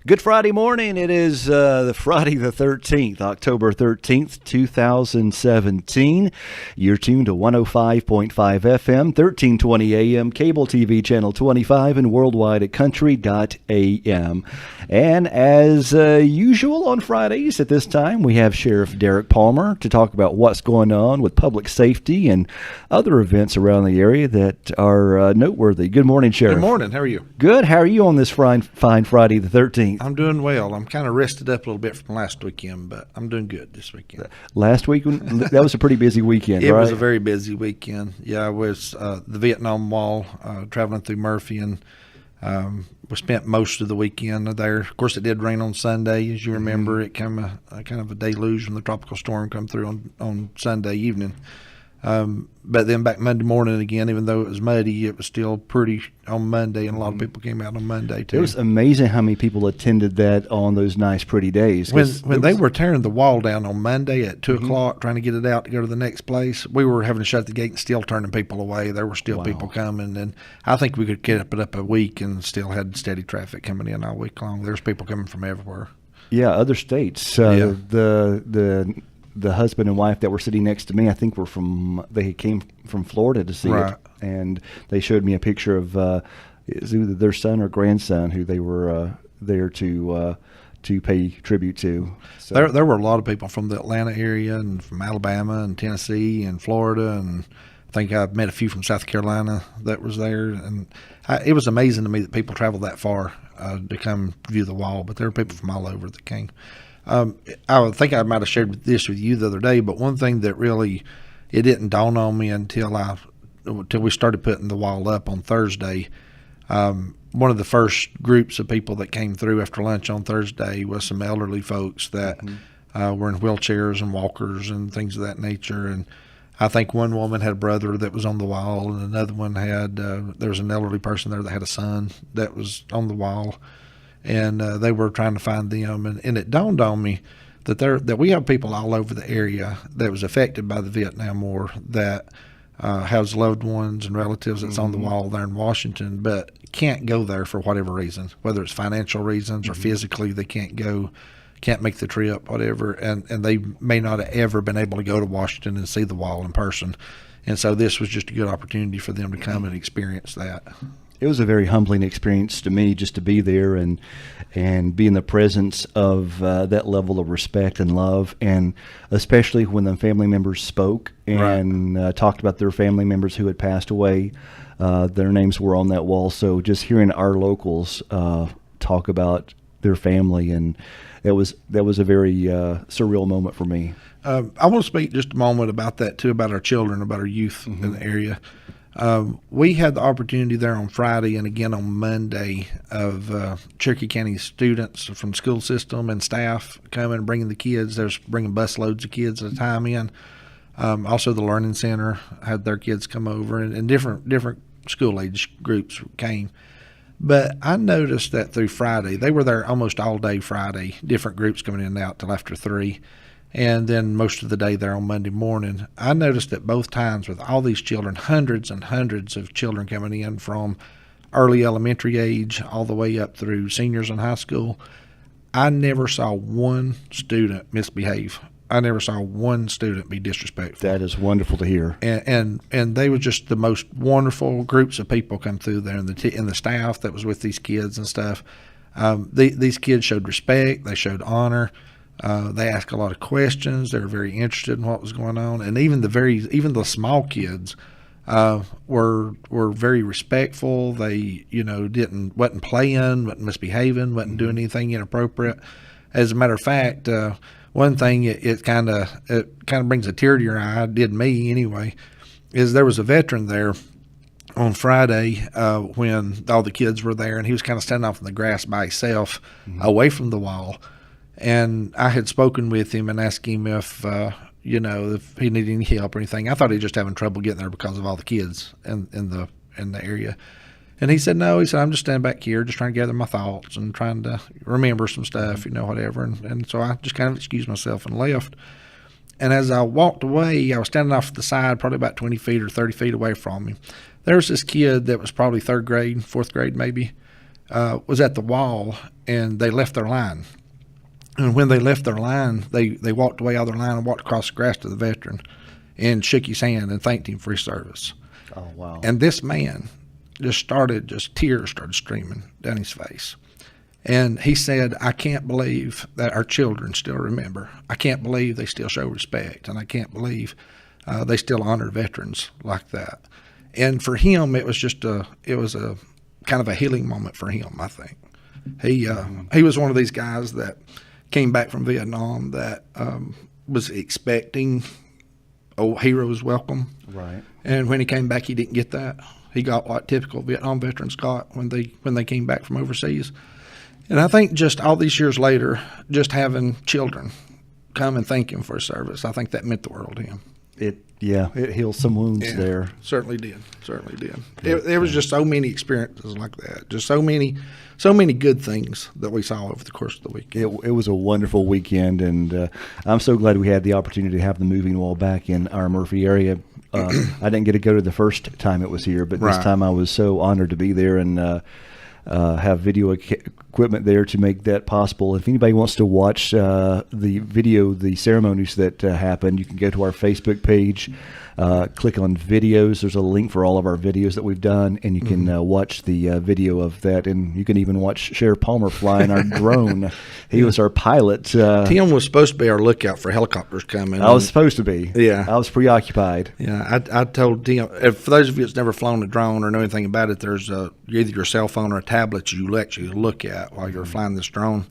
Good Friday morning. It is the Friday the 13th, October 13th, 2017. You're tuned to 105.5 FM, 1320 AM, cable TV channel 25, and worldwide at country.am. And as usual on Fridays at this time, we have Sheriff Derek Palmer to talk about what's going on with public safety and other events around the area that are noteworthy. Good morning, Sheriff. Good morning. How are you? Good. How are you on this fine Friday the 13th? I'm doing well. I'm kind of rested up a little bit from last weekend, but I'm doing good this weekend. Last week, that was a pretty busy weekend, It right? was a very busy weekend. Yeah, I was the Vietnam Wall, traveling through Murphy, and we spent most of the weekend there. Of course, it did rain on Sunday, as you remember. It came a kind of a deluge when the tropical storm come through on Sunday evening. But then back Monday morning again, even though it was muddy, it was still pretty on Monday, and a lot of people came out on Monday too. It was amazing how many people attended that on those nice, pretty days. When they were tearing the wall down on Monday at 2 o'clock, trying to get it out to go to the next place, we were having to shut the gate and still turning people away. There were still people coming, and I think we could get it up a week and still had steady traffic coming in all week long. There's people coming from everywhere. Yeah, other states. The husband and wife that were sitting next to me, I think they came from Florida to see it, and they showed me a picture of it's either their son or grandson who they were there to pay tribute to. So. There were a lot of people from the Atlanta area and from Alabama and Tennessee and Florida, and I think I met a few from South Carolina that was there, and it was amazing to me that people traveled that far to come view the wall, but there were people from all over that came. I think I might have shared this with you the other day, but one thing that really, it didn't dawn on me until we started putting the wall up on Thursday. One of the first groups of people that came through after lunch on Thursday was some elderly folks that were in wheelchairs and walkers and things of that nature. And I think one woman had a brother that was on the wall, and another one had, there was an elderly person there that had a son that was on the wall. And they were trying to find them, and it dawned on me that we have people all over the area that was affected by the Vietnam War that has loved ones and relatives that's on the wall there in Washington, but can't go there for whatever reason, whether it's financial reasons or physically they can't go, can't make the trip, whatever, and they may not have ever been able to go to Washington and see the wall in person. And so this was just a good opportunity for them to come and experience that. It was a very humbling experience to me just to be there and be in the presence of that level of respect and love, and especially when the family members spoke and talked about their family members who had passed away. Their names were on that wall, so just hearing our locals talk about their family, and that was a very surreal moment for me. I want to speak just a moment about that too, about our children, about our youth in the area. We had the opportunity there on Friday and again on Monday of Cherokee County students from the school system and staff coming and bringing the kids. There's bringing bus loads of kids at a time in. Also, the Learning Center had their kids come over, and different school age groups came. But I noticed that through Friday, they were there almost all day Friday, different groups coming in and out till after 3. And then most of the day there on Monday morning. I noticed that both times with all these children, hundreds and hundreds of children coming in from early elementary age all the way up through seniors in high school, I never saw one student misbehave. I never saw one student be disrespectful. That is wonderful to hear. And they were just the most wonderful groups of people come through there, and the staff that was with these kids and stuff. These kids showed respect. They showed honor. They asked a lot of questions. They were very interested in what was going on, and even the small kids were very respectful. They wasn't playing, wasn't misbehaving, wasn't doing anything inappropriate. As a matter of fact, one thing it kind of brings a tear to your eye, did me anyway, is there was a veteran there on Friday when all the kids were there, and he was kind of standing off in the grass by himself, away from the wall. And I had spoken with him and asked him if he needed any help or anything. I thought he was just having trouble getting there because of all the kids in the area. And he said, no, I'm just standing back here, just trying to gather my thoughts and trying to remember some stuff, whatever. And so I just kind of excused myself and left. And as I walked away, I was standing off to the side, probably about 20 feet or 30 feet away from him. There was this kid that was probably third grade, fourth grade maybe, was at the wall, and they left their line. And when they left their line, they walked away out of their line and walked across the grass to the veteran and shook his hand and thanked him for his service. Oh, wow. And this man tears started streaming down his face. And he said, I can't believe that our children still remember. I can't believe they still show respect. And I can't believe they still honor veterans like that. And for him, it was a kind of a healing moment for him, I think. He was one of these guys that came back from Vietnam that was expecting heroes welcome. Right. And when he came back, he didn't get that. He got what typical Vietnam veterans got when they came back from overseas. And I think just all these years later, just having children come and thank him for his service, I think that meant the world to him. It healed some wounds there. Certainly did. There was just so many experiences like that. Just so many good things that we saw over the course of the week. It was a wonderful weekend, and I'm so glad we had the opportunity to have the moving wall back in our Murphy area. I didn't get to go to the first time it was here, but this time I was so honored to be there and have video equipment there to make that possible. If anybody wants to watch the ceremonies that happened, you can go to our Facebook page, click on videos. There's a link for all of our videos that we've done, and you can watch the video of that. And you can even watch Sheriff Palmer flying our drone. He was our pilot. Tim was supposed to be our lookout for helicopters coming. I was supposed to be. Yeah. I was preoccupied. Yeah, I told Tim, for those of you that's never flown a drone or know anything about it, there's either your cell phone or a tablet you actually look at while you're flying this drone.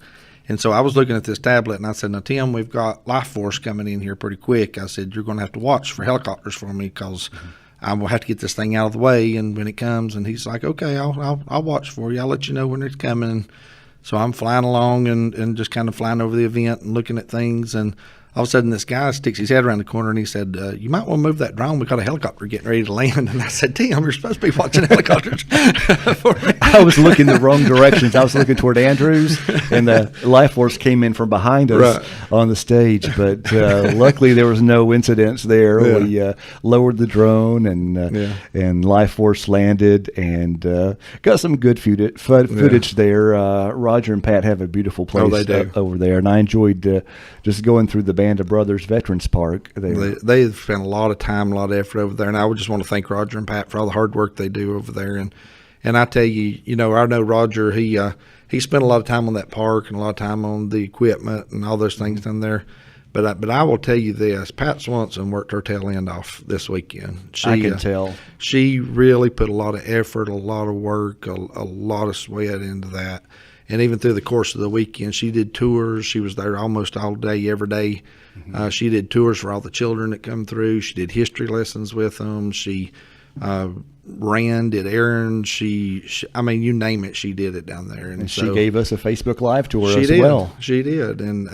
And so I was looking at this tablet, and I said, now, Tim, we've got Life Force coming in here pretty quick. I said, you're going to have to watch for helicopters for me because I will have to get this thing out of the way and when it comes. And he's like, okay, I'll watch for you. I'll let you know when it's coming. And so I'm flying along and just kind of flying over the event and looking at things. And all of a sudden, this guy sticks his head around the corner, and he said, you might want to move that drone. We got a helicopter getting ready to land. And I said, Tim, you're supposed to be watching helicopters for me. I was looking the wrong directions. I was looking toward Andrews, and the Life Force came in from behind us on the stage. But luckily, there was no incidents there. Yeah. We lowered the drone, and Life Force landed, and got some good footage there. Roger and Pat have a beautiful place over there, and I enjoyed just going through the Band of Brothers Veterans Park. They've spent a lot of time, a lot of effort over there, and I would just want to thank Roger and Pat for all the hard work they do over there. And I tell you, I know Roger. He spent a lot of time on that park and a lot of time on the equipment and all those things down there. But I will tell you this: Pat Swanson worked her tail end off this weekend. I can tell. She really put a lot of effort, a lot of work, a lot of sweat into that. And even through the course of the weekend, she did tours. She was there almost all day, every day. She did tours for all the children that come through. She did history lessons with them. She ran, did errands. I mean, you name it, she did it down there. And so, she gave us a Facebook Live tour as well. She did. And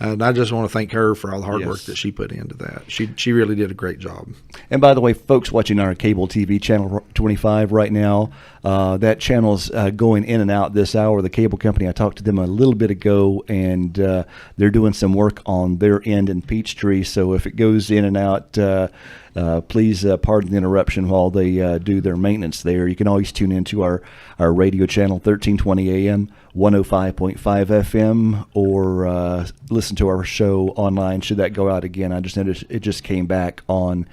I just want to thank her for all the hard work that she put into that. She really did a great job. And by the way, folks watching our cable TV channel 25 right now, that channel's going in and out this hour. The cable company, I talked to them a little bit ago, and they're doing some work on their end in Peachtree. So if it goes in and out, please pardon the interruption while they do their maintenance there. You can always tune into our radio channel, 1320 AM, 105.5 FM, or listen to our show online should that go out again. I just noticed it just came back on,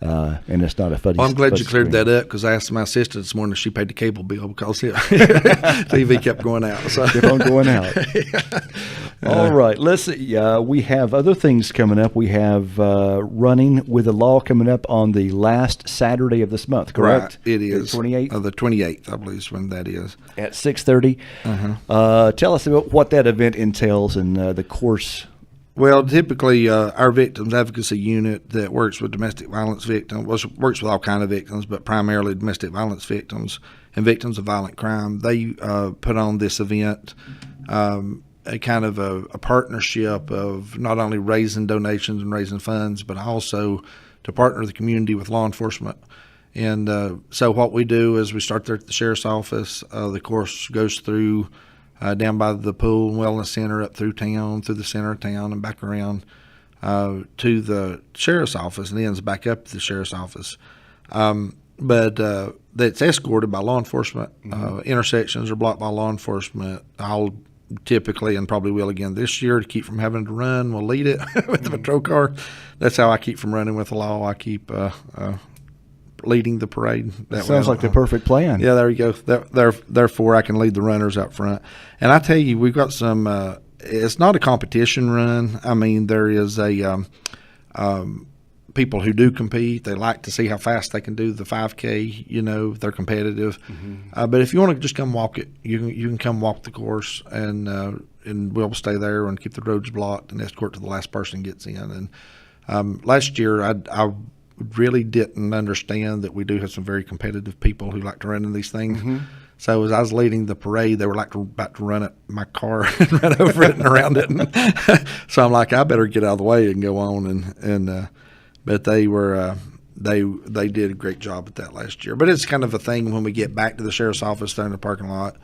and it's not a funny. Well, I'm glad you cleared that up because I asked my sister this morning if she paid the cable bill because TV kept going out. So. Kept on going out. All right, let's see. We have other things coming up. We have Running with the Law coming up on the last Saturday of this month, correct? Right, it is. The 28th? The 28th, I believe is when that is. At 6:30. Tell us about what that event entails and the course. Well, typically, our victims advocacy unit that works with domestic violence victims, works with all kinds of victims, but primarily domestic violence victims and victims of violent crime, they put on this event, a kind of a partnership of not only raising donations and raising funds, but also to partner the community with law enforcement. And so what we do is we start there at the sheriff's office. The course goes through down by the pool and wellness center, up through town, through the center of town, and back around to the sheriff's office, and ends back up to the sheriff's office. but that's escorted by law enforcement. Intersections are blocked by law enforcement. I'll typically, and probably will again this year, to keep from having to run, we'll lead it with the patrol car. That's how I keep from running with the law. I keep leading the parade. That Sounds like the perfect plan. Yeah, there you go. Therefore, I can lead the runners out front. And I tell you, we've got some. It's not a competition run. I mean, there is a people who do compete. They like to see how fast they can do the 5K. You know, they're competitive. But if you want to just come walk it, you can come walk the course, and we'll stay there and keep the roads blocked and escort to the last person gets in. And last year, I really didn't understand that we do have some very competitive people who like to run in these things. So as I was leading the parade, they were like about to run at my car and run over it and around it. And so I'm like, I better get out of the way and go on. But they were they did a great job at that last year. But it's kind of a thing when we get back to the sheriff's office there in the parking lot.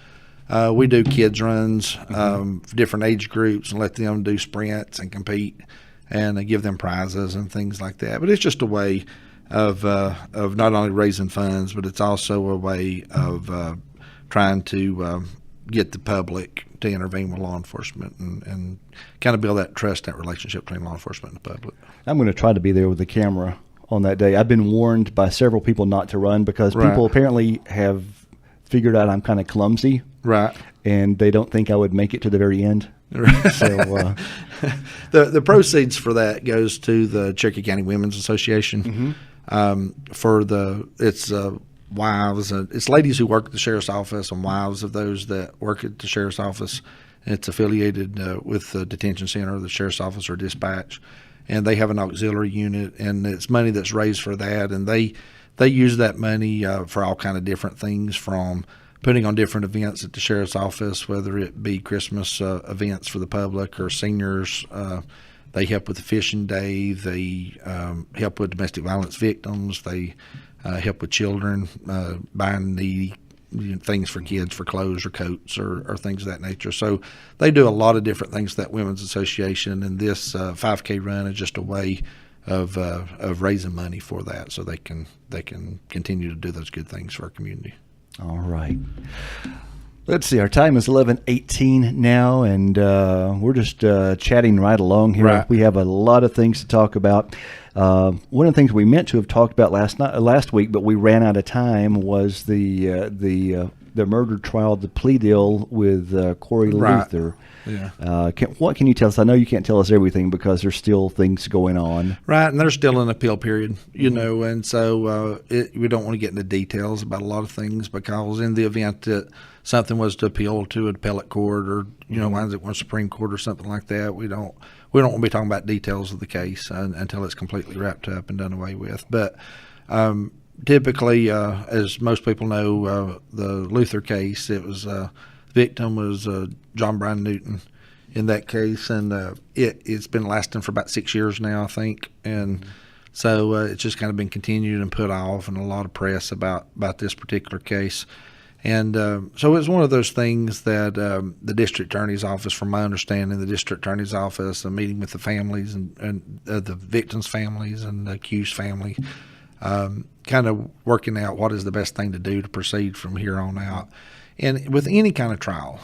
We do kids runs for different age groups and let them do sprints and compete and give them prizes and things like that. But it's just a way of not only raising funds, but it's also a way of trying to get the public to intervene with law enforcement and kind of build that trust, that relationship between law enforcement and the public. I'm going to try to be there with the camera on that day. I've been warned by several people not to run because people apparently have figured out I'm kind of clumsy. Right. And they don't think I would make it to the very end. So the proceeds for that goes to the Cherokee County Women's Association. It's wives, it's ladies who work at the sheriff's office and wives of those that work at the sheriff's office. It's affiliated with the detention center, the sheriff's office, or dispatch, and they have an auxiliary unit, and it's money that's raised for that, and they use that money for all kind of different things, from putting on different events at the sheriff's office, whether it be Christmas events for the public or seniors. They help with the fishing day. They help with domestic violence victims. They help with children, buying the things for kids, for clothes or coats or things of that nature. So they do a lot of different things to that Women's Association, and this 5K run is just a way of raising money for that, so they can continue to do those good things for our community. All right. Let's see. Our time is 11:18 now, and we're just chatting right along here. Right. We have a lot of things to talk about. One of the things we meant to have talked about last week, but we ran out of time, was the murder trial, the plea deal with Corey Luther. Yeah. What can you tell us? I know you can't tell us everything because there's still things going on. Right, and there's still an appeal period, you know, and so we don't want to get into details about a lot of things, because in the event that something was to appeal to an appellate court, or winds up with Supreme Court or something like that, we don't want to be talking about details of the case until it's completely wrapped up and done away with. But typically, as most people know, the Luther case, it was victim was John Brian Newton in that case, and it's been lasting for about 6 years now, I think, and so it's just kind of been continued and put off, and a lot of press about this particular case. And so it's one of those things that the district attorney's office, from my understanding, the district attorney's office, a meeting with the families and the victims' families and the accused family, kind of working out what is the best thing to do to proceed from here on out. And with any kind of trial,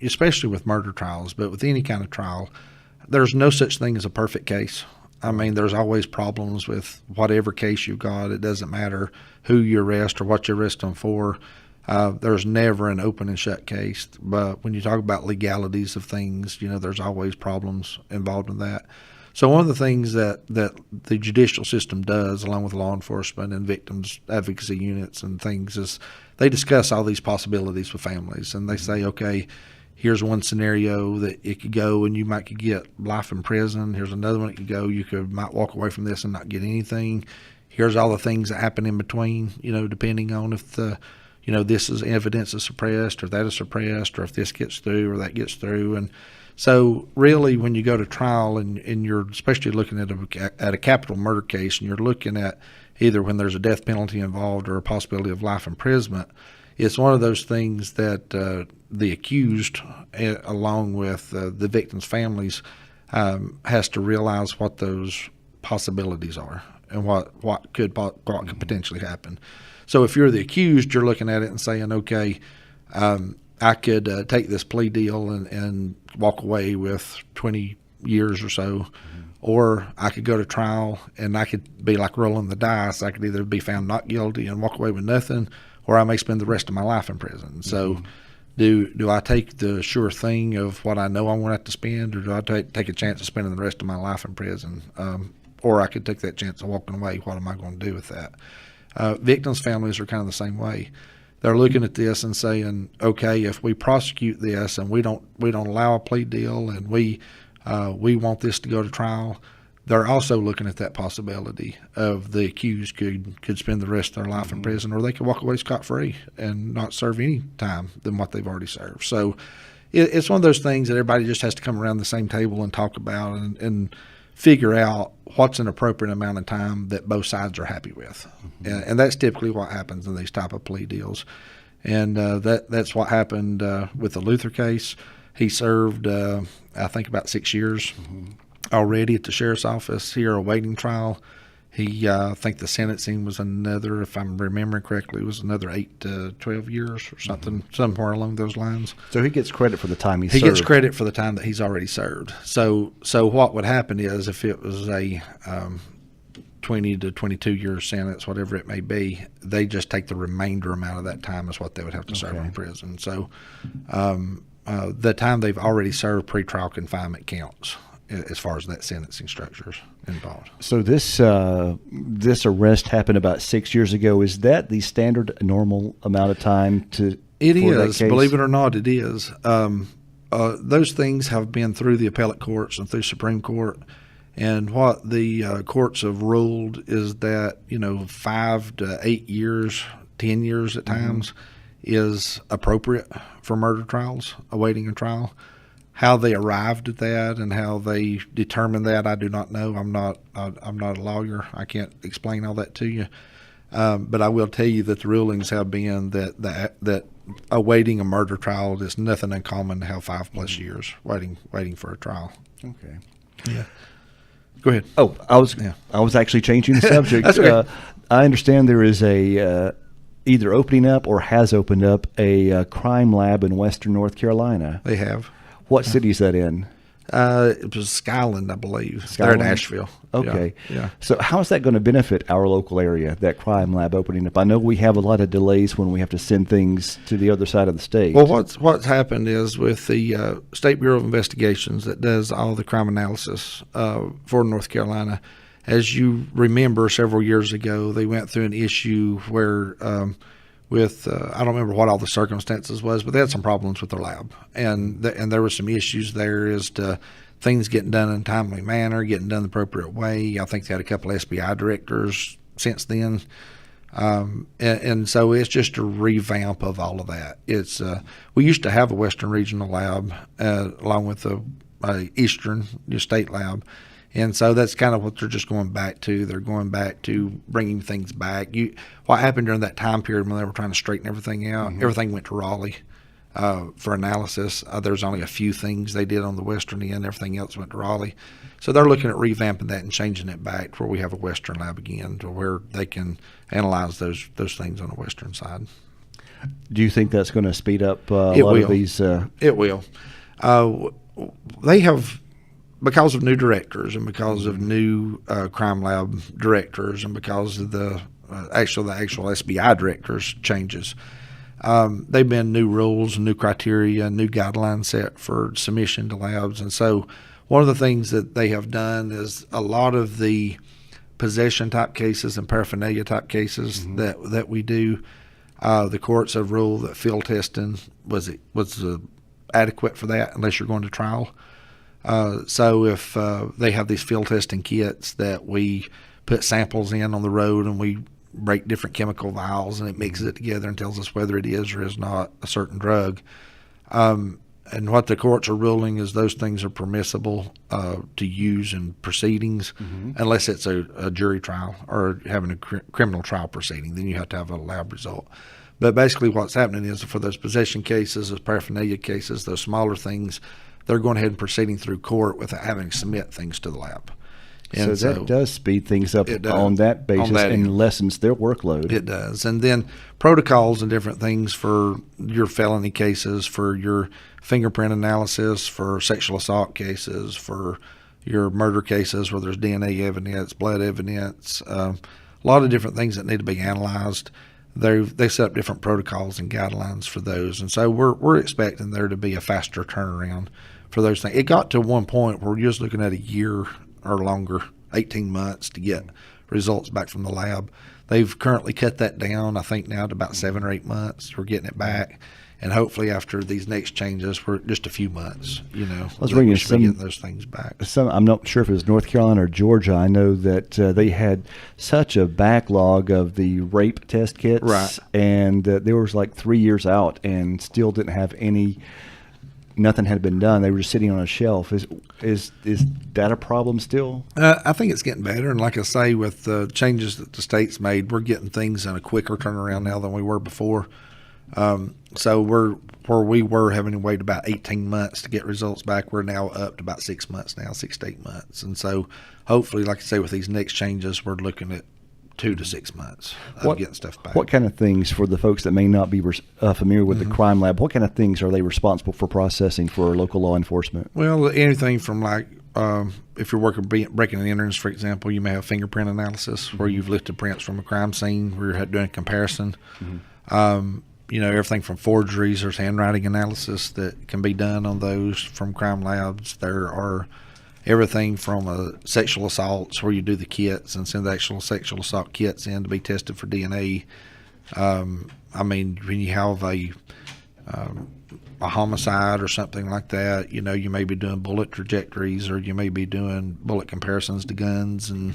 especially with murder trials, but with any kind of trial, there's no such thing as a perfect case. I mean, there's always problems with whatever case you've got. It doesn't matter who you arrest or what you arrest them for. There's never an open and shut case. But when you talk about legalities of things, there's always problems involved in that. So one of the things that the judicial system does, along with law enforcement and victims advocacy units and things, is they discuss all these possibilities with families, and they say, okay, here's one scenario that it could go and you might could get life in prison. Here's another one it could go, you might walk away from this and not get anything. Here's all the things that happen in between, depending on if this is evidence is suppressed or that is suppressed, or if this gets through or that gets through. And so really, when you go to trial and you're especially looking at a capital murder case, and you're looking at either when there's a death penalty involved or a possibility of life imprisonment, it's one of those things that the accused, along with the victims' families, has to realize what those possibilities are. and what could potentially happen. So if you're the accused, you're looking at it and saying, okay, I could take this plea deal and walk away with 20 years or so, or I could go to trial and I could be like rolling the dice. I could either be found not guilty and walk away with nothing, or I may spend the rest of my life in prison. So do I take the sure thing of what I know I'm going to have to spend, or do I take a chance of spending the rest of my life in prison? Or I could take that chance of walking away. What am I going to do with that? Victims' families are kind of the same way. They're looking at this and saying, okay, if we prosecute this and we don't allow a plea deal and we want this to go to trial, they're also looking at that possibility of the accused could spend the rest of their life in prison, or they could walk away scot-free and not serve any time than what they've already served. So it's one of those things that everybody just has to come around the same table and talk about and figure out what's an appropriate amount of time that both sides are happy with. And that's typically what happens in these type of plea deals. And that's what happened with the Luther case. He served, I think, about 6 years already at the sheriff's office here awaiting trial. I think the sentencing was another, if I'm remembering correctly, it was another 8 to 12 years or something, somewhere along those lines. So he gets credit for the time he served. He gets credit for the time that he's already served. So what would happen is if it was a 20 to 22 year sentence, whatever it may be, they just take the remainder amount of that time as what they would have to serve in prison. So the time they've already served pretrial confinement counts as far as that sentencing structure is involved. So this arrest happened about 6 years ago. Is that the standard normal amount of time to? It is, believe it or not, it is. Those things have been through the appellate courts and through Supreme Court, and what the courts have ruled is that 5 to 8 years, 10 years at times is appropriate for murder trials, awaiting a trial. How they arrived at that and how they determined that, I do not know. I'm not a lawyer. I can't explain all that to you. But I will tell you that the rulings have been that awaiting a murder trial is nothing uncommon to have 5+ years waiting for a trial. Okay. Yeah. Go ahead. Oh, I was actually changing the subject. That's okay. I understand there is a either opening up or has opened up a crime lab in Western North Carolina. They have. What city is that in? It was Skyland, I believe. Skyland? They're in Asheville. Okay. Yeah. So how is that going to benefit our local area, that crime lab opening up? I know we have a lot of delays when we have to send things to the other side of the state. Well, what's happened is with the State Bureau of Investigations that does all the crime analysis for North Carolina, as you remember several years ago, they went through an issue where I don't remember what all the circumstances was, but they had some problems with their lab, and there were some issues there as to things getting done in a timely manner, getting done the appropriate way. I think they had a couple of SBI directors since then, and so it's just a revamp of all of that. It's we used to have a Western Regional Lab along with the Eastern State Lab. And so that's kind of what they're just going back to. They're going back to bringing things back. What happened during that time period when they were trying to straighten everything out, everything went to Raleigh for analysis. There's only a few things they did on the Western end. Everything else went to Raleigh. So they're looking at revamping that and changing it back to where we have a Western lab again, to where they can analyze those things on the Western side. Do you think that's going to speed up a lot of these? It will. They have... Because of new directors and because of new crime lab directors and because of the actual SBI directors changes, they've been new rules, new criteria, new guidelines set for submission to labs. And so one of the things that they have done is a lot of the possession type cases and paraphernalia type cases that we do, the courts have ruled that field testing was adequate for that unless you're going to trial. So if they have these field testing kits that we put samples in on the road and we break different chemical vials and it mixes it together and tells us whether it is or is not a certain drug. And what the courts are ruling is those things are permissible to use in proceedings unless it's a jury trial or having a criminal trial proceeding. Then you have to have a lab result. But basically what's happening is for those possession cases, those paraphernalia cases, those smaller things, they're going ahead and proceeding through court without having to submit things to the lab. And so that does speed things up it does. on that basis On that and end. lessens their workload. It does. And then protocols and different things for your felony cases, for your fingerprint analysis, for sexual assault cases, for your murder cases where there's DNA evidence, blood evidence, a lot of different things that need to be analyzed. They set up different protocols and guidelines for those. And so we're expecting there to be a faster turnaround for those things. It got to one point where you're just looking at a year or longer, 18 months to get results back from the lab. They've currently cut that down, I think, now to about 7 or 8 months. We're getting it back. And hopefully after these next changes, we're just a few months, I was reading getting those things back. I'm not sure if it was North Carolina or Georgia. I know that they had such a backlog of the rape test kits. Right. And there was like 3 years out and still didn't have nothing had been done. They were just sitting on a shelf. Is that a problem still? I think it's getting better. And like I say, with the changes that the state's made, we're getting things in a quicker turnaround now than we were before. So where we were having to wait about 18 months to get results back, we're now up to about 6 months now, 6 to 8 months. And so hopefully, like I say, with these next changes, we're looking at 2 to 6 months of getting stuff back. What kind of things, for the folks that may not be familiar with the crime lab, what kind of things are they responsible for processing for local law enforcement? Well, anything from like if you're breaking and enterings, for example, you may have fingerprint analysis where you've lifted prints from a crime scene where you're doing a comparison. Everything from forgeries. There's handwriting analysis that can be done on those from crime labs. There are everything from sexual assaults where you do the kits and send the actual sexual assault kits in to be tested for DNA. When you have a homicide or something like that, you may be doing bullet trajectories, or you may be doing bullet comparisons to guns, and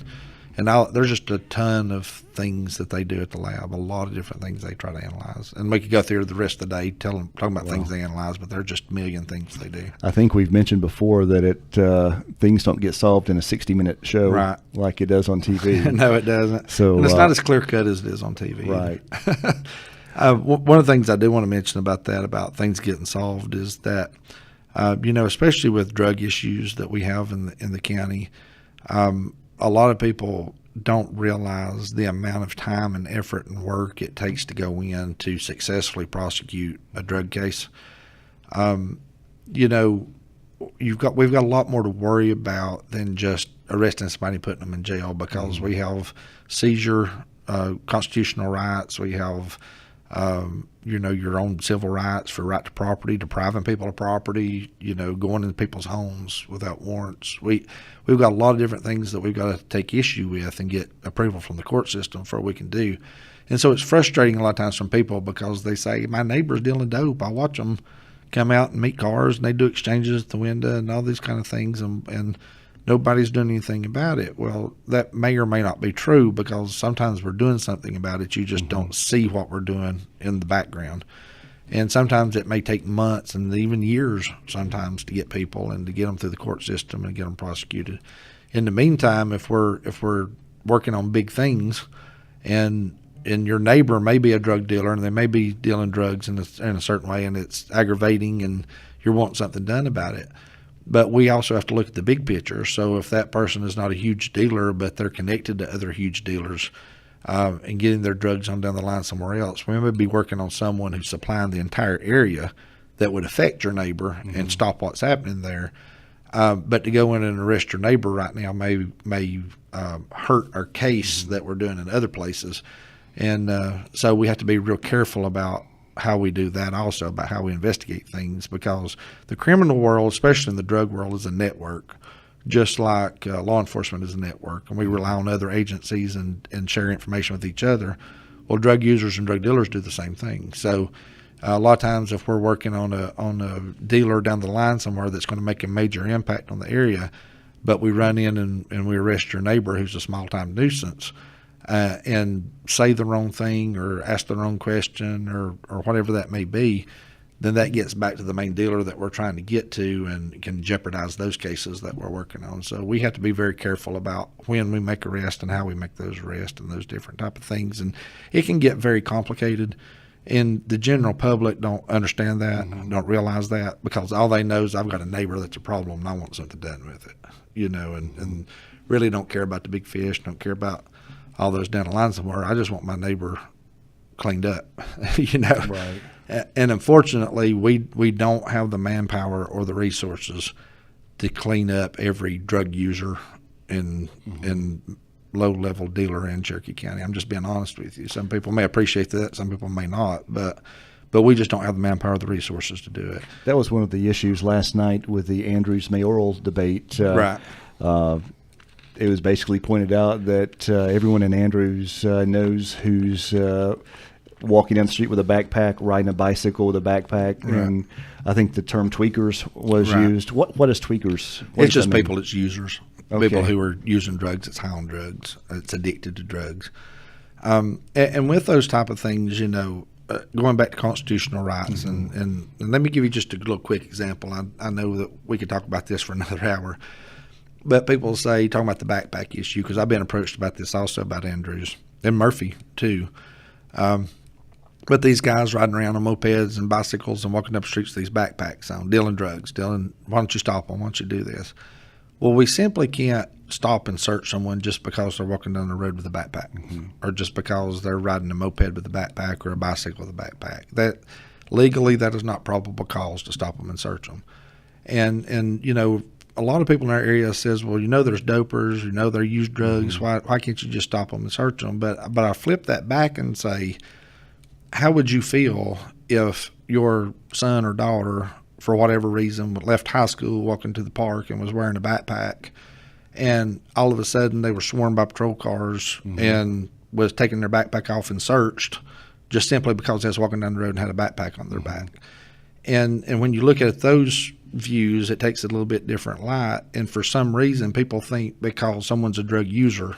there's just a ton of things that they do at the lab, a lot of different things they try to analyze. And we could go through the rest of the day talking about things they analyze, but there are just a million things they do. I think we've mentioned before that things don't get solved in a 60-minute show, right, like it does on TV. No, it doesn't. So, and it's not as clear-cut as it is on TV. Right. One of the things I do want to mention about things getting solved is that, especially with drug issues that we have in the county, a lot of people don't realize the amount of time and effort and work it takes to go in to successfully prosecute a drug case. We've got a lot more to worry about than just arresting somebody and putting them in jail, because we have seizure, constitutional rights. We have your own civil rights for right to property, depriving people of property, going into people's homes without warrants. We've got a lot of different things that we've got to take issue with and get approval from the court system for what we can do. And so it's frustrating a lot of times from people, because they say, my neighbor's dealing dope. I watch them come out and meet cars, and they do exchanges at the window and all these kind of things, and nobody's doing anything about it. Well, that may or may not be true, because sometimes we're doing something about it. You just don't see what we're doing in the background. And sometimes it may take months and even years sometimes to get people and to get them through the court system and get them prosecuted. In the meantime, if we're working on big things, and your neighbor may be a drug dealer and they may be dealing drugs in a certain way, and it's aggravating and you're wanting something done about it. But we also have to look at the big picture. So if that person is not a huge dealer, but they're connected to other huge dealers, and getting their drugs on down the line somewhere else, we may be working on someone who's supplying the entire area that would affect your neighbor and stop what's happening there. But to go in and arrest your neighbor right now may hurt our case that we're doing in other places. And so we have to be real careful about how we do that, also about how we investigate things, because the criminal world, especially in the drug world, is a network, just like law enforcement is a network, and we rely on other agencies and share information with each other. Well, drug users and drug dealers do the same thing. So a lot of times if we're working on a dealer down the line somewhere that's going to make a major impact on the area, but we run in and we arrest your neighbor who's a small-time nuisance, and say the wrong thing or ask the wrong question or whatever that may be, then that gets back to the main dealer that we're trying to get to and can jeopardize those cases that we're working on. So we have to be very careful about when we make arrests and how we make those arrests and those different type of things. And it can get very complicated. And the general public don't understand that, don't realize that, because all they know is I've got a neighbor that's a problem and I want something done with it, and really don't care about the big fish, don't care about all those down the line somewhere. I just want my neighbor cleaned up, Right. And unfortunately, we don't have the manpower or the resources to clean up every drug user and low-level dealer in Cherokee County. I'm just being honest with you. Some people may appreciate that, some people may not, but we just don't have the manpower or the resources to do it. That was one of the issues last night with the Andrews mayoral debate. Right. It was basically pointed out that everyone in Andrews knows who's walking down the street with a backpack, riding a bicycle with a backpack, Right. and I think the term tweakers was Right. used. What is tweakers? What It's does just that mean? people that's users, Okay. people who are using drugs, that's high on drugs, that's addicted to drugs. And with those type of things, going back to constitutional rights, and let me give you just a little quick example. I know that we could talk about this for another hour, but people say, talking about the backpack issue, because I've been approached about this also about Andrews and Murphy too. But these guys riding around on mopeds and bicycles and walking up the streets with these backpacks on, dealing drugs, why don't you stop them? Why don't you do this? Well, we simply can't stop and search someone just because they're walking down the road with a backpack, or just because they're riding a moped with a backpack or a bicycle with a backpack. That legally, that is not probable cause to stop them and search them. And a lot of people in our area says, well, there's dopers, they use drugs. Why can't you just stop them and search them? But I flip that back and say, how would you feel if your son or daughter, for whatever reason, left high school, walking to the park, and was wearing a backpack, and all of a sudden they were swarmed by patrol cars and was taking their backpack off and searched just simply because they was walking down the road and had a backpack on their back? And when you look at those views, it takes a little bit different light. And for some reason, people think because someone's a drug user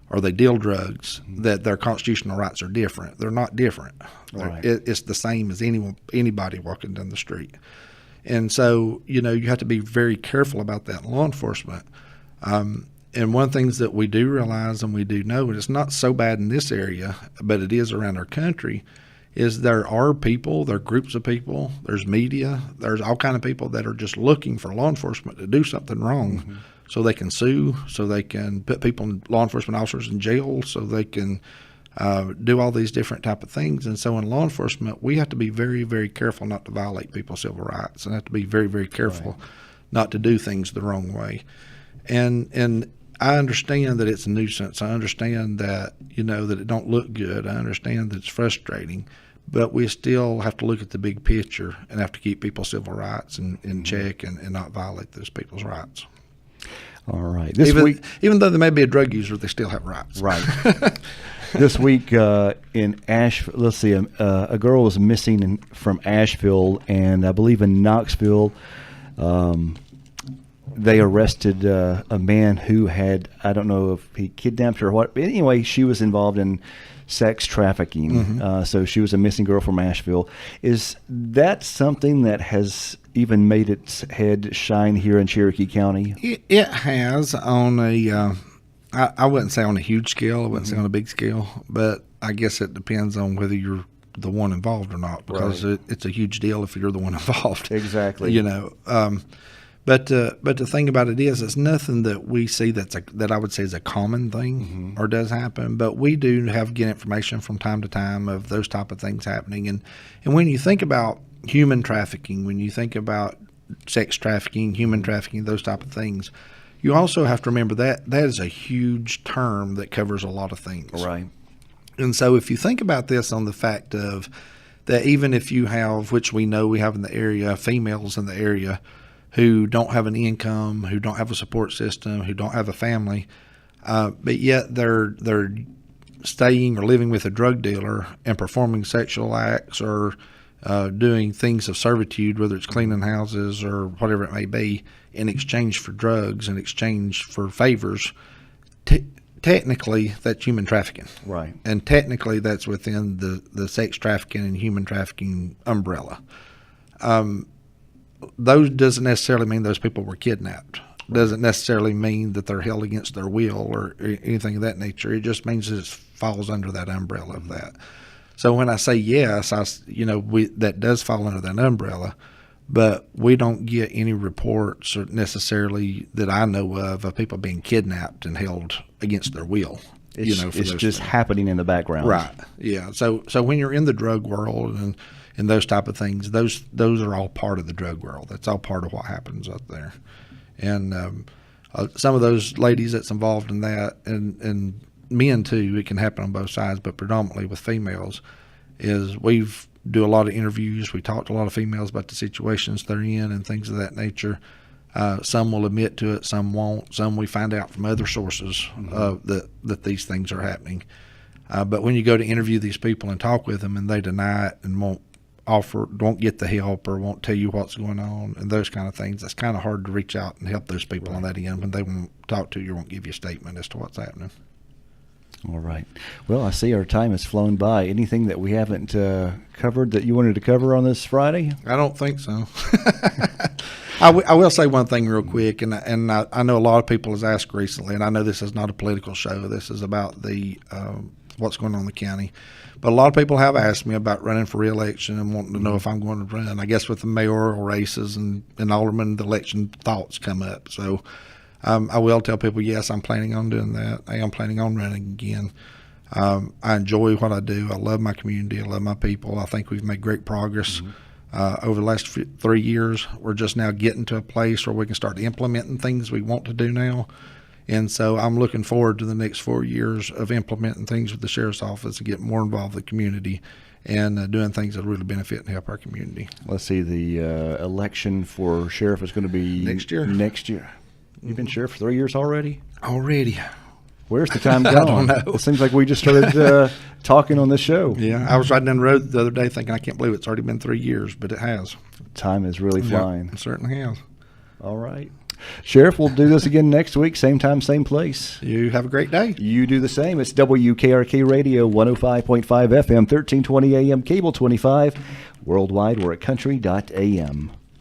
or they deal drugs that their constitutional rights are different. They're not different. Right. It's the same as anybody walking down the street. And so, you have to be very careful about that in law enforcement. And one of the things that we do realize and we do know, and it's not so bad in this area, but it is around our country, is there are people, there are groups of people, there's media, there's all kind of people that are just looking for law enforcement to do something wrong so they can sue, so they can put law enforcement officers in jail, so they can do all these different type of things. And so in law enforcement, we have to be very, very careful not to violate people's civil rights, and have to be very, very careful not to do things the wrong way. And I understand that it's a nuisance. I understand that, that it don't look good. I understand that it's frustrating, but we still have to look at the big picture and have to keep people's civil rights in check and not violate those people's rights. All right. Even though they may be a drug user, they still have rights. Right. This week in Asheville, let's see, a girl was missing from Asheville, and I believe in Knoxville, they arrested a man who had, I don't know if he kidnapped her or what, but anyway, she was involved in sex trafficking. So she was a missing girl from Asheville. Is that something that has even made its head shine here in Cherokee County? It has on a, I wouldn't say on a huge scale, I wouldn't say on a big scale, but I guess it depends on whether you're the one involved or not, because it's a huge deal if you're the one involved. Exactly. But the thing about it is, it's nothing that we see that I would say is a common thing or does happen. But we do get information from time to time of those type of things happening. And when you think about human trafficking, when you think about sex trafficking, human trafficking, those type of things, you also have to remember that is a huge term that covers a lot of things. Right. And so if you think about this on the fact of that, even if you have, which we know we have in the area, females in the area who don't have an income, who don't have a support system, who don't have a family, but yet they're staying or living with a drug dealer and performing sexual acts or doing things of servitude, whether it's cleaning houses or whatever it may be, in exchange for drugs, in exchange for favors, technically that's human trafficking. Right. And technically that's within the sex trafficking and human trafficking umbrella. Those doesn't necessarily mean those people were kidnapped. Doesn't necessarily mean that they're held against their will or anything of that nature. It just means that it falls under that umbrella of that. So when I say yes, that does fall under that umbrella, but we don't get any reports or necessarily that I know of people being kidnapped and held against their will. It's just happening in the background. Right. Yeah. So when you're in the drug world and those type of things, those are all part of the drug world. That's all part of what happens up there. And some of those ladies that's involved in that, and men too, it can happen on both sides, but predominantly with females, is we've do a lot of interviews. We talk to a lot of females about the situations they're in and things of that nature. Some will admit to it, some won't. Some we find out from other sources that these things are happening. But when you go to interview these people and talk with them, and they deny it and won't get the help or won't tell you what's going on and those kind of things, it's kind of hard to reach out and help those people on that end when they won't talk to you or won't give you a statement as to what's happening. All right. Well, I see our time has flown by. Anything that we haven't covered that you wanted to cover on this Friday? I don't think so. I will say one thing real quick, and I know a lot of people has asked recently, and I know this is not a political show. This is about the what's going on in the county. But a lot of people have asked me about running for re-election and wanting to know if I'm going to run. I guess with the mayoral races and alderman, the election thoughts come up. So I will tell people, yes, I'm planning on doing that. I am planning on running again. I enjoy what I do. I love my community. I love my people. I think we've made great progress. Over the last 3 years, we're just now getting to a place where we can start implementing things we want to do now. And so I'm looking forward to the next 4 years of implementing things with the sheriff's office and getting more involved with the community and doing things that really benefit and help our community. Let's see, the election for sheriff is going to be next year. You've been sheriff for 3 years already? Where's the time gone? I don't know. It seems like we just started talking on this show. Yeah, I was riding down the road the other day thinking, I can't believe it's already been 3 years, but it has. Time is really flying. Yep, it certainly has. All right. Sheriff, we'll do this again next week, same time, same place. You have a great day. You do the same. It's WKRK Radio, 105.5 FM, 1320 AM, cable 25. Worldwide, we're at country.am.